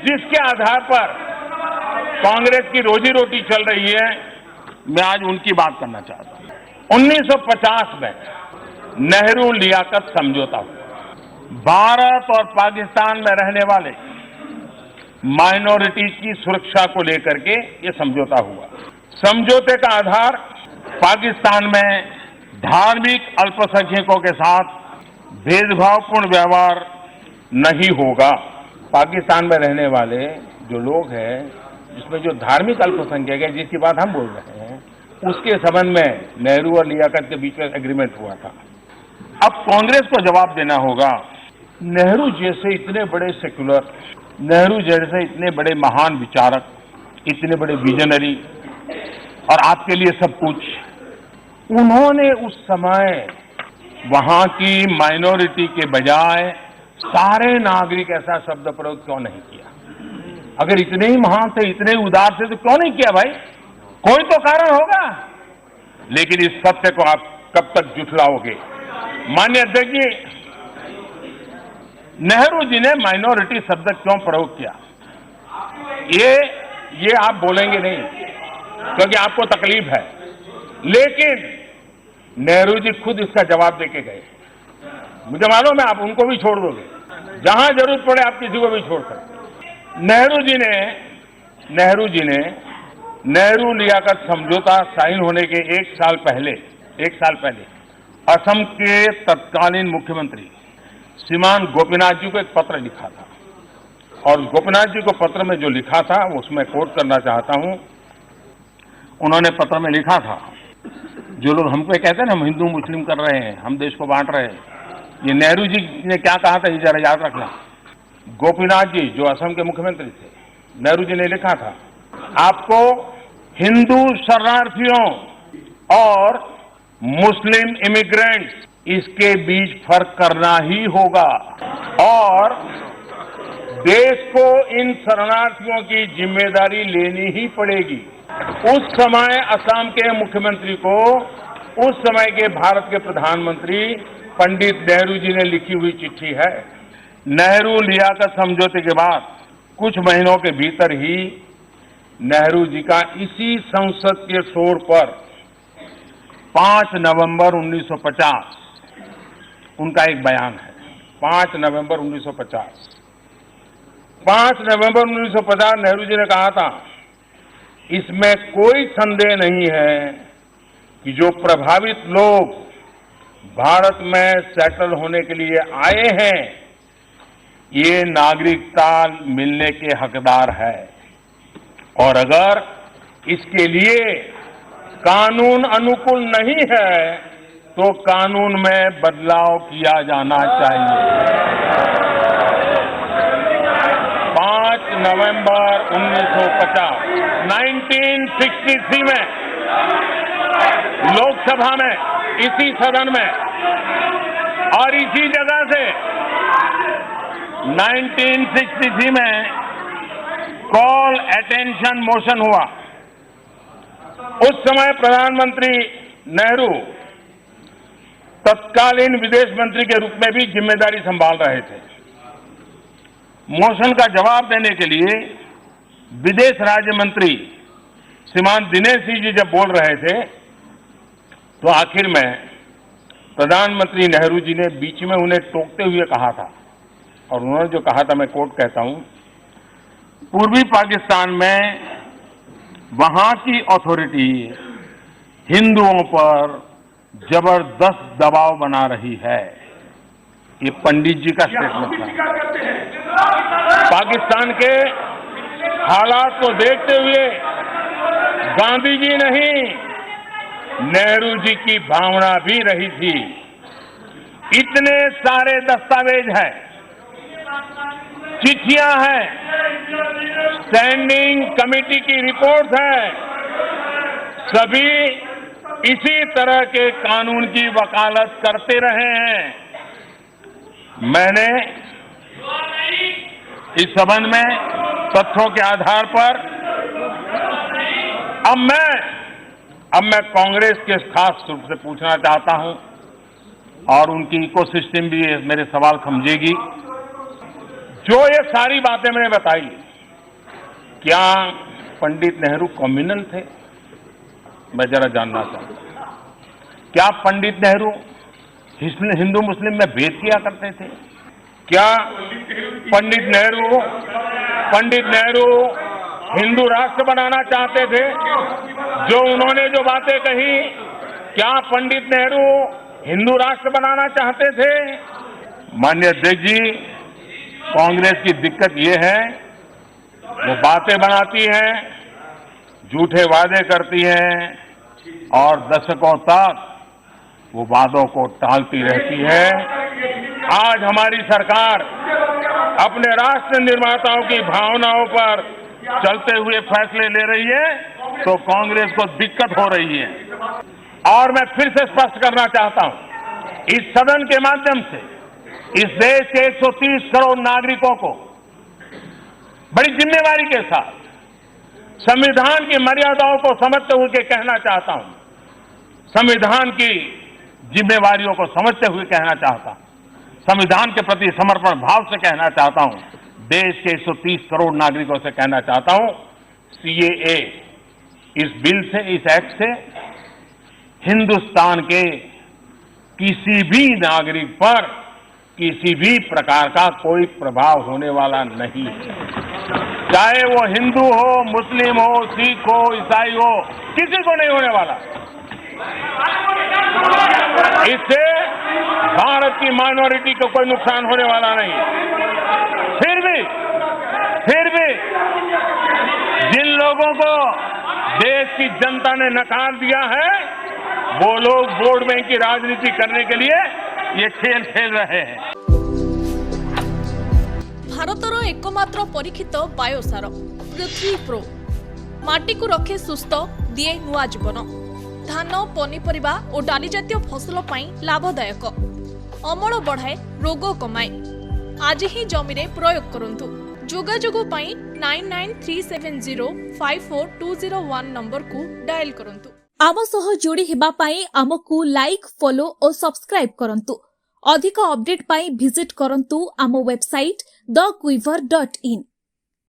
जिसके आधार पर कांग्रेस की रोजी रोटी चल रही है, मैं आज उनकी बात करना चाहता हूं। 1950 में नेहरू लियाकत समझौता हुआ। भारत और पाकिस्तान में रहने वाले माइनॉरिटी की सुरक्षा को लेकर के ये समझौता हुआ। समझौते का आधार पाकिस्तान में धार्मिक अल्पसंख्यकों के साथ भेदभावपूर्ण व्यवहार नहीं होगा। पाकिस्तान में रहने वाले जो लोग हैं, जिसमें जो धार्मिक अल्पसंख्यक है, जिसकी बात हम बोल रहे हैं, उसके संबंध में नेहरू और लियाकत के बीच में एग्रीमेंट हुआ था। अब कांग्रेस को जवाब देना होगा। नेहरू जैसे इतने बड़े सेक्युलर, नेहरू जैसे इतने बड़े महान विचारक, इतने बड़े विजनरी और आपके लिए सब कुछ, उन्होंने उस समय वहां की माइनॉरिटी के बजाय सारे नागरिक ऐसा शब्द प्रयोग क्यों नहीं किया? अगर इतने ही महान थे, इतने ही उदार थे, तो क्यों नहीं किया भाई? कोई तो कारण होगा। लेकिन इस सत्य को आप कब तक जुटलाओगे? माननीय अध्यक्ष जी, नेहरू जी ने माइनॉरिटी शब्द क्यों प्रयोग किया, ये आप बोलेंगे नहीं क्योंकि आपको तकलीफ है, लेकिन नेहरू जी खुद इसका जवाब देके गए। मुझे मालूम है आप उनको भी छोड़ दोगे, जहां जरूरत पड़े आप किसी को भी छोड़ सकते। नेहरू जी ने नेहरू लियाकत समझौता साइन होने के एक साल पहले असम के तत्कालीन मुख्यमंत्री श्रीमान गोपीनाथ जी को एक पत्र लिखा था, और गोपीनाथ जी को पत्र में जो लिखा था वो उसमें कोट करना चाहता हूं। उन्होंने पत्र में लिखा था, जो लोग हमको कहते हैं ना हम हिंदू मुस्लिम कर रहे हैं, हम देश को बांट रहे हैं, ये नेहरू जी ने क्या कहा था ये जरा याद रखना। गोपीनाथ जी जो असम के मुख्यमंत्री थे, नेहरू जी ने लिखा था, आपको हिंदू शरणार्थियों और मुस्लिम इमिग्रेंट्स इसके बीच फर्क करना ही होगा और देश को इन शरणार्थियों की जिम्मेदारी लेनी ही पड़ेगी। उस समय असम के मुख्यमंत्री को उस समय के भारत के प्रधानमंत्री पंडित नेहरू जी ने लिखी हुई चिट्ठी है। नेहरू लियाकत समझौते के बाद कुछ महीनों के भीतर ही नेहरू जी का इसी संसद के फ्लोर पर 5 नवंबर 1950 उनका एक बयान है। 5 नवंबर 1950 नेहरू जी ने कहा था, इसमें कोई संदेह नहीं है कि जो प्रभावित लोग भारत में सेटल होने के लिए आए हैं, ये नागरिकता मिलने के हकदार है और अगर इसके लिए कानून अनुकूल नहीं है तो कानून में बदलाव किया जाना चाहिए। 5 नवंबर 1963 में लोकसभा में, इसी सदन में और इसी जगह से 1963 में कॉल अटेंशन मोशन हुआ। उस समय प्रधानमंत्री नेहरू तत्कालीन विदेश मंत्री के रूप में भी जिम्मेदारी संभाल रहे थे। मोशन का जवाब देने के लिए विदेश राज्य मंत्री श्रीमान दिनेश सिंह जी जब बोल रहे थे, तो आखिर में प्रधानमंत्री नेहरू जी ने बीच में उन्हें टोकते हुए कहा था, और उन्होंने जो कहा था मैं कोट कहता हूं, पूर्वी पाकिस्तान में वहां की अथॉरिटी हिंदुओं पर जबरदस्त दबाव बना रही है। ये पंडित जी का स्टेटमेंट था। पाकिस्तान के हालात को देखते हुए गांधी जी नहीं, नेहरू जी की भावना भी रही थी। इतने सारे दस्तावेज हैं, चिट्ठियां हैं, स्टैंडिंग कमेटी की रिपोर्ट है, सभी इसी तरह के कानून की वकालत करते रहे हैं। मैंने इस संबंध में तथ्यों के आधार पर अब मैं कांग्रेस के खास रूप से पूछना चाहता हूं, और उनकी इकोसिस्टम भी मेरे सवाल समझेगी। जो ये सारी बातें मैंने बताई, क्या पंडित नेहरू कम्युनल थे? मैं जरा जानना चाहता हूं। क्या पंडित नेहरू हिंदू मुस्लिम में भेद किया करते थे? क्या पंडित नेहरू हिंदू राष्ट्र बनाना चाहते थे? जो उन्होंने जो बातें कही, क्या पंडित नेहरू हिंदू राष्ट्र बनाना चाहते थे? माननीय अध्यक्ष जी, कांग्रेस की दिक्कत ये है, वो बातें बनाती है, झूठे वादे करती है और दशकों तक वो वादों को टालती रहती है। आज हमारी सरकार अपने राष्ट्र निर्माताओं की भावनाओं पर चलते हुए फैसले ले रही है, तो कांग्रेस को दिक्कत हो रही है। और मैं फिर से स्पष्ट करना चाहता हूं, इस सदन के माध्यम से इस देश के 130 करोड़ नागरिकों को बड़ी जिम्मेवारी के साथ संविधान की मर्यादाओं को समझते हुए कहना चाहता हूं, संविधान की जिम्मेवारियों को समझते हुए कहना चाहता हूं, संविधान के प्रति समर्पण भाव से कहना चाहता हूं, देश के 130 करोड़ नागरिकों से कहना चाहता हूं, सीएए इस बिल से, इस एक्ट से हिंदुस्तान के किसी भी नागरिक पर किसी भी प्रकार का कोई प्रभाव होने वाला नहीं है। चाहे वो हिंदू हो, मुस्लिम हो, सिख हो, ईसाई हो, किसी को नहीं होने वाला। इससे भारत की माइनॉरिटी को कोई नुकसान होने वाला नहीं। फिर भी जिन लोगों को देश की जनता ने नकार दिया है, वो लोग वोट बैंक की राजनीति करने के लिए ये खेल खेल रहे हैं। भारतर एकमात्र परीक्षित बायोसार पृथ्वी प्रो माटी को रखे सुस्थ, दिए नुआ जीवन। धान, पनीपरिबा और डाली जातीय फसल लाभदायक, अमल बढ़ाए, रोग कमाए। आज ही जमी रे प्रयोग करंतु। जोगाजोग 9937054201 नंबर को डायल करंतु। आम सह जोड़ी हेबा पाई आमको लाइक, फॉलो और सब्सक्राइब करंतु। अधिक अपडेट पाई विजिट करंतु आम वेबसाइट thequiver.in।